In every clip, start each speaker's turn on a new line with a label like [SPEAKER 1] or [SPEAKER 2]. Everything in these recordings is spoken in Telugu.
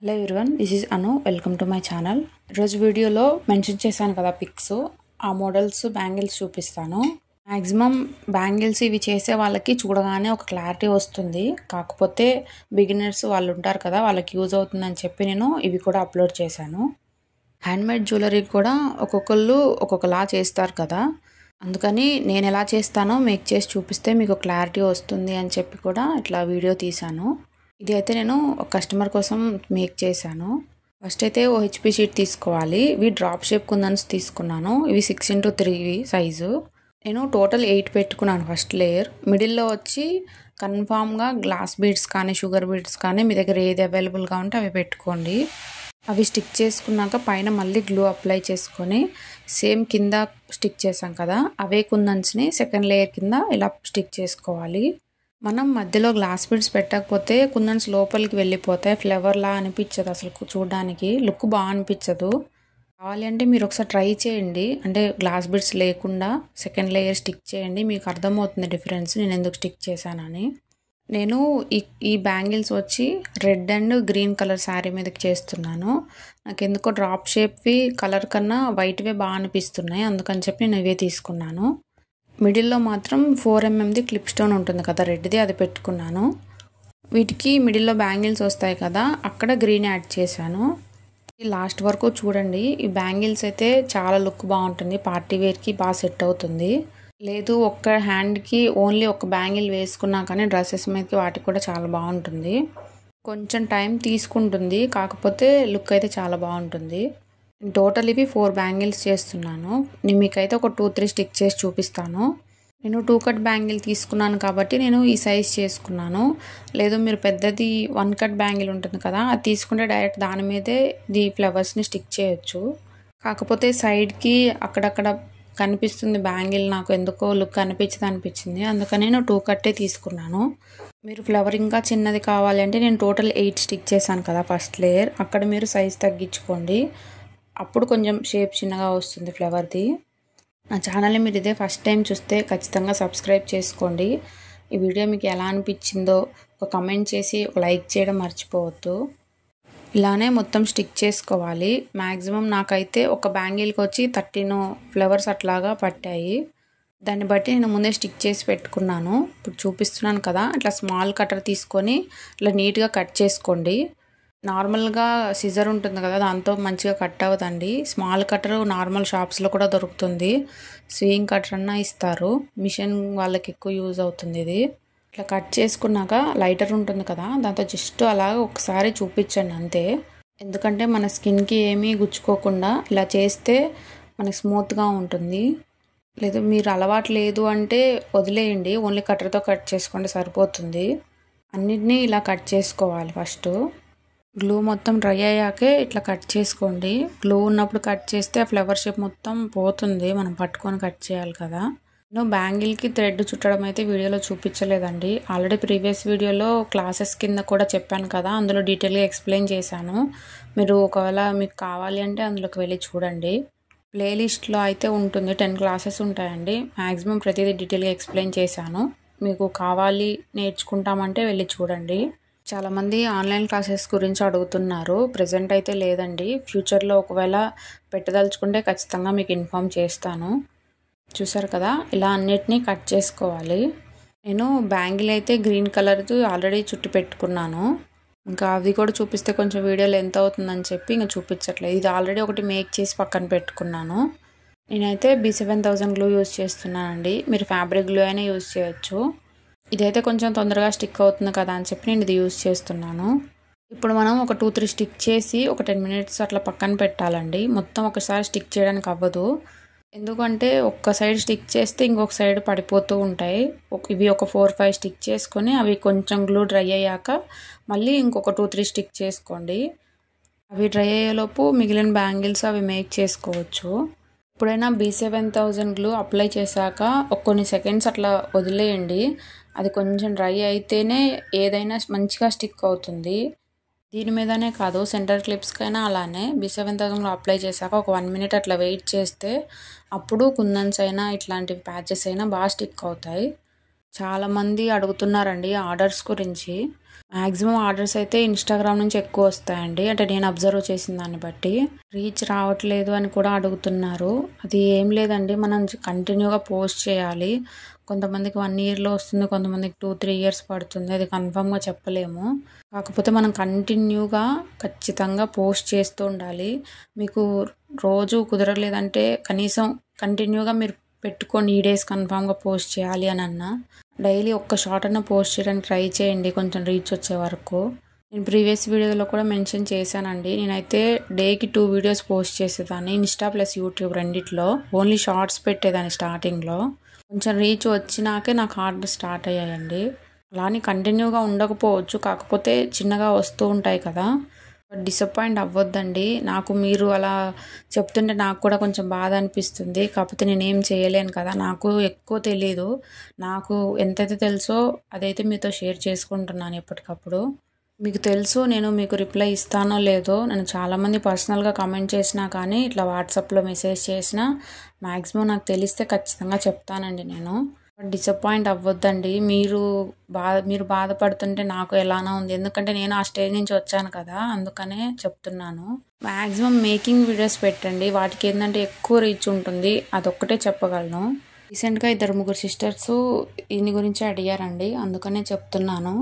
[SPEAKER 1] Hello everyone, this is Anu. Welcome to my channel. ఈరోజు వీడియోలో మెన్షన్ చేశాను కదా పిక్స్, ఆ మోడల్స్ బ్యాంగిల్స్ చూపిస్తాను. మ్యాక్సిమం బ్యాంగిల్స్ ఇవి చేసే వాళ్ళకి చూడగానే ఒక క్లారిటీ వస్తుంది. కాకపోతే బిగినర్స్ వాళ్ళు ఉంటారు కదా, వాళ్ళకి యూజ్ అవుతుందని చెప్పి నేను ఇవి కూడా అప్లోడ్ చేశాను. హ్యాండ్మేడ్ జ్యువెలరీ కూడా ఒక్కొక్కళ్ళు ఒక్కొక్కలా చేస్తారు కదా, అందుకని నేను ఎలా చేస్తానో మేక్ చేసి చూపిస్తే మీకు క్లారిటీ వస్తుంది అని చెప్పి కూడా ఇట్లా వీడియో తీశాను. ఇది అయితే నేను ఒక కస్టమర్ కోసం మేక్ చేశాను. ఫస్ట్ అయితే OHP షీట్ తీసుకోవాలి. ఇవి డ్రాప్ షేప్ కుందన్స్ తీసుకున్నాను. ఇవి 6x3 సైజు. నేను టోటల్ 8 పెట్టుకున్నాను ఫస్ట్ లేయర్. మిడిల్లో వచ్చి కన్ఫామ్గా గ్లాస్ బీడ్స్ కానీ షుగర్ బీడ్స్ కానీ మీ దగ్గర ఏది అవైలబుల్గా ఉంటే అవి పెట్టుకోండి. అవి స్టిక్ చేసుకున్నాక పైన మళ్ళీ గ్లూ అప్లై చేసుకొని సేమ్ కింద స్టిక్ చేసాం కదా, అవే కుందన్స్ని సెకండ్ లేయర్ కింద ఇలా స్టిక్ చేసుకోవాలి. మనం మధ్యలో గ్లాస్ బీడ్స్ పెట్టకపోతే కుందన్స్ లోపలికి వెళ్ళిపోతాయి, ఫ్లేవర్లా అనిపించదు, అసలు చూడడానికి లుక్ బాగా అనిపించదు. కావాలి అంటే మీరు ఒకసారి ట్రై చేయండి, అంటే గ్లాస్ బీడ్స్ లేకుండా సెకండ్ లేయర్ స్టిక్ చేయండి, మీకు అర్థమవుతుంది డిఫరెన్స్ నేను ఎందుకు స్టిక్ చేశానని. నేను ఈ బ్యాంగిల్స్ వచ్చి red and green colour sari మీదకి చేస్తున్నాను. నాకు ఎందుకో డ్రాప్ షేప్వి కలర్ కన్నా వైట్వే బాగా అనిపిస్తున్నాయి, అందుకని చెప్పి నేను ఇవే తీసుకున్నాను. మిడిల్లో మాత్రం 4mm క్లిప్ స్టోన్ ఉంటుంది కదా రెడ్ది, అది పెట్టుకున్నాను. వీటికి మిడిల్లో బ్యాంగిల్స్ వస్తాయి కదా, అక్కడ గ్రీన్ యాడ్ చేశాను. లాస్ట్ వరకు చూడండి. ఈ బ్యాంగిల్స్ అయితే చాలా లుక్ బాగుంటుంది, పార్టీ వేర్కి బాగా సెట్ అవుతుంది. లేదు ఒక్క హ్యాండ్కి ఓన్లీ ఒక బ్యాంగిల్ వేసుకున్నా కానీ డ్రెస్సెస్ మీదకి వాటికి కూడా చాలా బాగుంటుంది. కొంచెం టైం తీసుకుంటుంది, కాకపోతే లుక్ అయితే చాలా బాగుంటుంది. టోటల్ ఇవి 4 బ్యాంగిల్స్ చేస్తున్నాను. నేను మీకైతే ఒక 2-3 స్టిక్ చేసి చూపిస్తాను. నేను 2 కట్ బ్యాంగిల్ తీసుకున్నాను కాబట్టి నేను ఈ సైజ్ చేసుకున్నాను. లేదు మీరు పెద్దది 1 కట్ బ్యాంగిల్ ఉంటుంది కదా, అది తీసుకుంటే డైరెక్ట్ దాని మీదే ఈ ఫ్లవర్స్ని స్టిక్ చేయొచ్చు. కాకపోతే సైడ్కి అక్కడక్కడ కనిపిస్తుంది బ్యాంగిల్, నాకు ఎందుకో లుక్ అనిపించింది, అందుకని నేను 2 కట్టే తీసుకున్నాను. మీరు ఫ్లవర్ ఇంకా చిన్నది కావాలి అంటే నేను టోటల్ 8 స్టిక్ చేశాను కదా ఫస్ట్ లేయర్, అక్కడ మీరు సైజ్ తగ్గించుకోండి, అప్పుడు కొంచెం షేప్ చిన్నగా వస్తుంది ఫ్లవర్ది. నా ఛానల్ని మీరు ఇదే ఫస్ట్ టైం చూస్తే ఖచ్చితంగా సబ్స్క్రైబ్ చేసుకోండి. ఈ వీడియో మీకు ఎలా అనిపించిందో ఒక కమెంట్ చేసి ఒక లైక్ చేయడం మర్చిపోవద్దు. ఇలానే మొత్తం స్టిక్ చేసుకోవాలి. మ్యాక్సిమం నాకైతే ఒక బ్యాంగిల్కి వచ్చి 13 ఫ్లవర్స్ అట్లాగా పట్టాయి. దాన్ని బట్టి నేను ముందే స్టిక్ చేసి పెట్టుకున్నాను. ఇప్పుడు చూపిస్తున్నాను కదా, ఇట్లా స్మాల్ కటర్ తీసుకొని ఇట్లా నీట్గా కట్ చేసుకోండి. నార్మల్గా సిజర్ ఉంటుంది కదా, దాంతో మంచిగా కట్ అవ్వదండి. స్మాల్ కటర్ నార్మల్ షాప్స్లో కూడా దొరుకుతుంది, స్వింగ్ కటర్ అన్నా ఇస్తారు, మిషన్ వాళ్ళకి ఎక్కువ యూజ్ అవుతుంది ఇది. ఇట్లా కట్ చేసుకున్నాక లైటర్ ఉంటుంది కదా, దాంతో జస్ట్ అలాగ ఒకసారి చూపించండి అంతే. ఎందుకంటే మన స్కిన్కి ఏమీ గుచ్చుకోకుండా ఇలా చేస్తే మనకి స్మూత్గా ఉంటుంది. లేదు మీరు అలవాటు లేదు అంటే వదిలేయండి, ఓన్లీ కట్టర్తో కట్ చేసుకోండి సరిపోతుంది. అన్నిటినీ ఇలా కట్ చేసుకోవాలి. ఫస్ట్ గ్లూ మొత్తం డ్రై అయ్యాకే ఇట్లా కట్ చేసుకోండి. గ్లూ ఉన్నప్పుడు కట్ చేస్తే ఆ ఫ్లవర్ షేప్ మొత్తం పోతుంది, మనం పట్టుకొని కట్ చేయాలి కదా. నేను బ్యాంగిల్కి థ్రెడ్ చుట్టడం అయితే వీడియోలో చూపించలేదండి, ఆల్రెడీ ప్రీవియస్ వీడియోలో క్లాసెస్ కింద కూడా చెప్పాను కదా, అందులో డీటెయిల్గా ఎక్స్ప్లెయిన్ చేశాను. మీరు ఒకవేళ మీకు కావాలి అంటే అందులోకి వెళ్ళి చూడండి. ప్లేలిస్ట్లో అయితే ఉంటుంది, 10 క్లాసెస్ ఉంటాయండి. మ్యాక్సిమం ప్రతిదీ డీటెయిల్గా ఎక్స్ప్లెయిన్ చేశాను. మీకు కావాలి నేర్చుకుంటామంటే వెళ్ళి చూడండి. చాలామంది ఆన్లైన్ క్లాసెస్ గురించి అడుగుతున్నారు. ప్రజెంట్ అయితే లేదండి, ఫ్యూచర్లో ఒకవేళ పెట్టదలుచుకుంటే ఖచ్చితంగా మీకు ఇన్ఫామ్ చేస్తాను. చూసారు కదా, ఇలా అన్నిటినీ కట్ చేసుకోవాలి. నేను బ్యాంగిల్ అయితే గ్రీన్ కలర్ది ఆల్రెడీ చుట్టి పెట్టుకున్నాను, ఇంకా అవి కూడా చూపిస్తే కొంచెం వీడియోలో ఎంత అవుతుందని చెప్పి ఇంకా చూపించట్లేదు. ఇది ఆల్రెడీ ఒకటి మేక్ చేసి పక్కన పెట్టుకున్నాను. నేనైతే B7000 గ్లూ యూజ్ చేస్తున్నానండి, మీరు ఫ్యాబ్రిక్ గ్లూ అయినా యూజ్ చేయొచ్చు. ఇదైతే కొంచెం తొందరగా స్టిక్ అవుతుంది కదా అని చెప్పి నేను ఇది యూజ్ చేస్తున్నాను. ఇప్పుడు మనం ఒక 2-3 స్టిక్ చేసి ఒక 10 minutes అట్లా పక్కన పెట్టాలండి. మొత్తం ఒకసారి స్టిక్ చేయడానికి అవ్వదు, ఎందుకంటే ఒక్క సైడ్ స్టిక్ చేస్తే ఇంకొక సైడ్ పడిపోతూ ఉంటాయి. ఇవి ఒక 4-5 స్టిక్ చేసుకొని అవి కొంచెం గ్లూ డ్రై అయ్యాక మళ్ళీ ఇంకొక 2-3 స్టిక్ చేసుకోండి. అవి డ్రై అయ్యేలోపు మిగిలిన బ్యాంగిల్స్ అవి మేక్ చేసుకోవచ్చు. ఎప్పుడైనా B7000 గ్లూ అప్లై చేశాక కొన్ని సెకండ్స్ అట్లా వదిలేయండి, అది కొంచెం డ్రై అయితేనే ఏదైనా మంచిగా స్టిక్ అవుతుంది. దీని మీదనే కాదు, సెంటర్ క్లిప్స్కైనా అలానే B7000 అప్లై చేశాక ఒక 1 minute అట్లా వెయిట్ చేస్తే అప్పుడు కుందన్స్ అయినా ఇట్లాంటి ప్యాచెస్ అయినా బాగా స్టిక్ అవుతాయి. చాలామంది అడుగుతున్నారండి ఆర్డర్స్ గురించి. మ్యాక్సిమం ఆర్డర్స్ అయితే ఇన్‌స్టాగ్రామ్ నుంచి ఎక్కువ వస్తాయండి. అంటే నేను అబ్జర్వ్ చేసిన దాన్ని బట్టి. రీచ్ రావట్లేదు అని కూడా అడుగుతున్నారు. అది ఏం లేదండి, మనం కంటిన్యూగా పోస్ట్ చేయాలి. కొంతమందికి 1 ఇయర్‌లో వస్తుంది. కొంతమందికి 2, 3 ఇయర్స్ పడుతుంది. అది కన్ఫర్మ్‌గా చెప్పలేము. కాకపోతే మనం కంటిన్యూగా ఖచ్చితంగా పోస్ట్ చేస్తూ ఉండాలి. మీకు రోజు కుదరలేదంటే కనీసం కంటిన్యూగా మీరు పెట్టుకోండి. ఈ డేస్ కన్ఫామ్‌గా పోస్ట్ చేయాలి అని అన్నా. డైలీ ఒక్క షార్ట్ అన్నా పోస్ట్ చేయడానికి ట్రై చేయండి కొంచెం రీచ్ వచ్చే వరకు. నేను ప్రీవియస్ వీడియోలో కూడా మెన్షన్ చేశానండి. నేనైతే డేకి 2 వీడియోస్ పోస్ట్ చేసేదాన్ని. ఇన్‌స్టా ప్లస్ యూట్యూబ్ రెండిట్లో. ఓన్లీ షార్ట్స్ పెట్టేదాన్ని స్టార్టింగ్‌లో. కొంచెం రీచ్ వచ్చినాకే నాకు ఆర్డర్ స్టార్ట్ అయ్యాయండి. అలా అని కంటిన్యూగా ఉండకపోవచ్చు. కాకపోతే చిన్నగా వస్తూ ఉంటాయి కదా! డిసప్పాయింట్ అవ్వొద్దండి. నాకు మీరు అలా చెప్తుంటే నాకు కూడా కొంచెం బాధ అనిపిస్తుంది. కాకపోతే నేనేం చేయలేను కదా! నాకు ఎక్కువ తెలీదు. నాకు ఎంతైతే తెలుసో అదైతే మీతో షేర్ చేసుకుంటున్నాను ఎప్పటికప్పుడు. మీకు తెలుసు నేను మీకు రిప్లై ఇస్తానో లేదో. నన్ను చాలామంది పర్సనల్‌గా కామెంట్ చేసినా కానీ, ఇట్లా వాట్సాప్‌లో మెసేజ్ చేసినా మ్యాక్సిమం నాకు తెలిస్తే ఖచ్చితంగా చెప్తానండి నేను. డిసప్పాయింట్ అవ్వొద్దండి. మీరు బాధపడుతుంటే నాకు ఎలానో ఉంది. ఎందుకంటే నేను ఆ స్టేజ్ నుంచి వచ్చాను కదా! అందుకనే చెప్తున్నాను. మ్యాక్సిమం మేకింగ్ వీడియోస్ పెట్టండి. వాటికి ఏందంటే ఎక్కువ రీచ్ ఉంటుంది. అదొక్కటే చెప్పగలను. రీసెంట్‌గా 2, 3 సిస్టర్స్ దీని గురించే అడిగారండి. అందుకనే చెప్తున్నాను.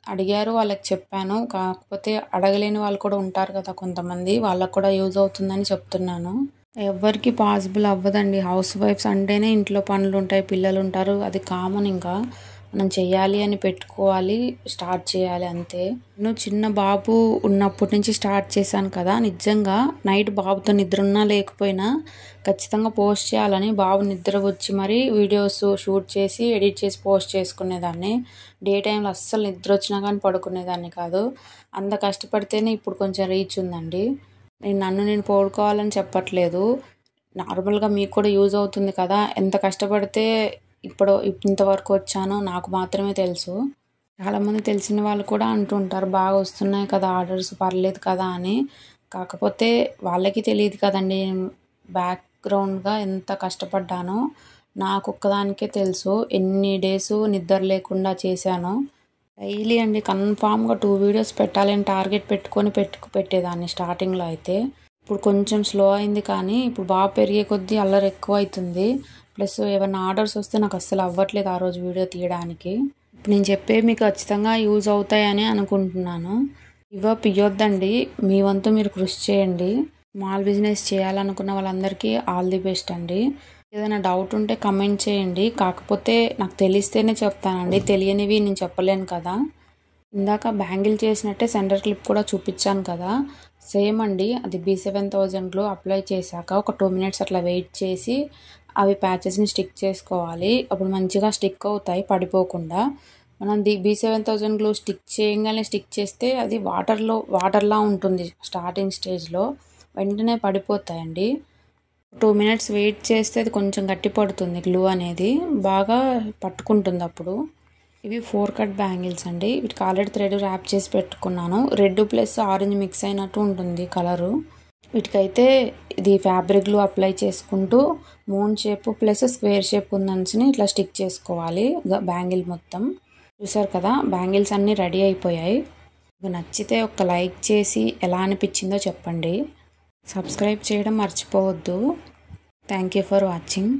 [SPEAKER 1] అడిగారు వాళ్ళకి చెప్పాను. కాకపోతే అడగలేని వాళ్ళు కూడా ఉంటారు కదా కొంతమంది. వాళ్ళకి కూడా యూజ్ అవుతుందని చెప్తున్నాను. ఎవ్వరికీ పాసిబుల్ అవ్వదండి. హౌస్ వైఫ్స్ అంటేనే ఇంట్లో పనులుంటాయి, పిల్లలుంటారు. అది కామన్ ఇంకా. మనం చెయ్యాలి అని పెట్టుకోవాలి, స్టార్ట్ చేయాలి అంతే. నేను చిన్న బాబు ఉన్నప్పటి నుంచి స్టార్ట్ చేశాను కదా! నిజంగా నైట్ బాబుతో నిద్రున్నా లేకపోయినా ఖచ్చితంగా పోస్ట్ చేయాలని బాబు నిద్ర వచ్చి మరీ వీడియోస్ షూట్ చేసి, ఎడిట్ చేసి పోస్ట్ చేసుకునేదాన్ని. డే టైంలో అస్సలు నిద్ర వచ్చినా కానీ పడుకునేదాన్ని కాదు. అంత కష్టపడితేనే ఇప్పుడు కొంచెం రీచ్ ఉందండి. నేను పోడుకోవాలని చెప్పట్లేదు. నార్మల్‌గా మీకు కూడా యూజ్ అవుతుంది కదా! ఎంత కష్టపడితే ఇంతవరకు వచ్చానో నాకు మాత్రమే తెలుసు. చాలామంది తెలిసిన వాళ్ళు కూడా అంటుంటారు, బాగా వస్తున్నాయి కదా ఆర్డర్స్, పర్లేదు కదా అని. కాకపోతే వాళ్ళకి తెలియదు కదండీ బ్యాక్‌గ్రౌండ్‌గా ఎంత కష్టపడ్డానో. నాకొక్కదానికే తెలుసు. ఎన్ని డేసు నిద్ర లేకుండా చేశానో. డైలీ అండి కన్ఫామ్‌గా 2 వీడియోస్ పెట్టాలని టార్గెట్ పెట్టేదాన్ని స్టార్టింగ్‌లో అయితే. ఇప్పుడు కొంచెం స్లో అయింది కానీ, ఇప్పుడు బాబు పెరిగే కొద్దీ అల్లరి ఎక్కువైతుంది. ప్లస్ ఏవన్నా ఆర్డర్స్ వస్తే నాకు అస్సలు అవ్వట్లేదు ఆ రోజు వీడియో తీయడానికి. ఇప్పుడు నేను చెప్పేవి మీకు ఖచ్చితంగా యూజ్ అవుతాయని అనుకుంటున్నాను. Give up ఇయ్యొద్దండి. మీ వంతు మీరు కృషి చేయండి. స్మాల్ బిజినెస్ చేయాలనుకున్న వాళ్ళందరికీ ఆల్ ది బెస్ట్ అండి. ఏదైనా డౌట్ ఉంటే కమెంట్ చేయండి. కాకపోతే నాకు తెలిస్తేనే చెప్తానండి. తెలియనివి నేను చెప్పలేను కదా! ఇందాక బ్యాంగిల్ చేసినట్టే సెంటర్ క్లిప్ కూడా చూపించాను కదా! సేమ్ అండి. అది B7000 అప్లై చేశాక ఒక 2 మినిట్స్ అట్లా వెయిట్ చేసి అవి ప్యాచెస్‌ని స్టిక్ చేసుకోవాలి. అప్పుడు మంచిగా స్టిక్ అవుతాయి పడిపోకుండా. మనం B7000 స్టిక్ చేస్తే అది వాటర్‌లా ఉంటుంది స్టార్టింగ్ స్టేజ్‌లో. వెంటనే పడిపోతాయండి. 2 మినిట్స్ వెయిట్ చేస్తే అది కొంచెం గట్టి పడుతుంది గ్లూ అనేది. బాగా పట్టుకుంటుంది అప్పుడు. ఇవి 4 కట్ బ్యాంగిల్స్ అండి. వీటికి ఆల్రెడీ థ్రెడ్ ర్యాప్ చేసి పెట్టుకున్నాను. రెడ్ ప్లస్ ఆరెంజ్ మిక్స్ అయినట్టు ఉంటుంది కలరు. వీటికైతే ఇది ఫ్యాబ్రిక్ గ్లూ అప్లై చేసుకుంటూ moon shape plus square shape ఉందని ఇట్లా స్టిక్ చేసుకోవాలి బ్యాంగిల్ మొత్తం. చూసారు కదా, బ్యాంగిల్స్ అన్నీ రెడీ అయిపోయాయి. మీకు నచ్చితే ఒక లైక్ చేసి ఎలా అనిపించిందో చెప్పండి. సబ్స్క్రైబ్ చేయడం మర్చిపోవద్దు. Thank you for watching.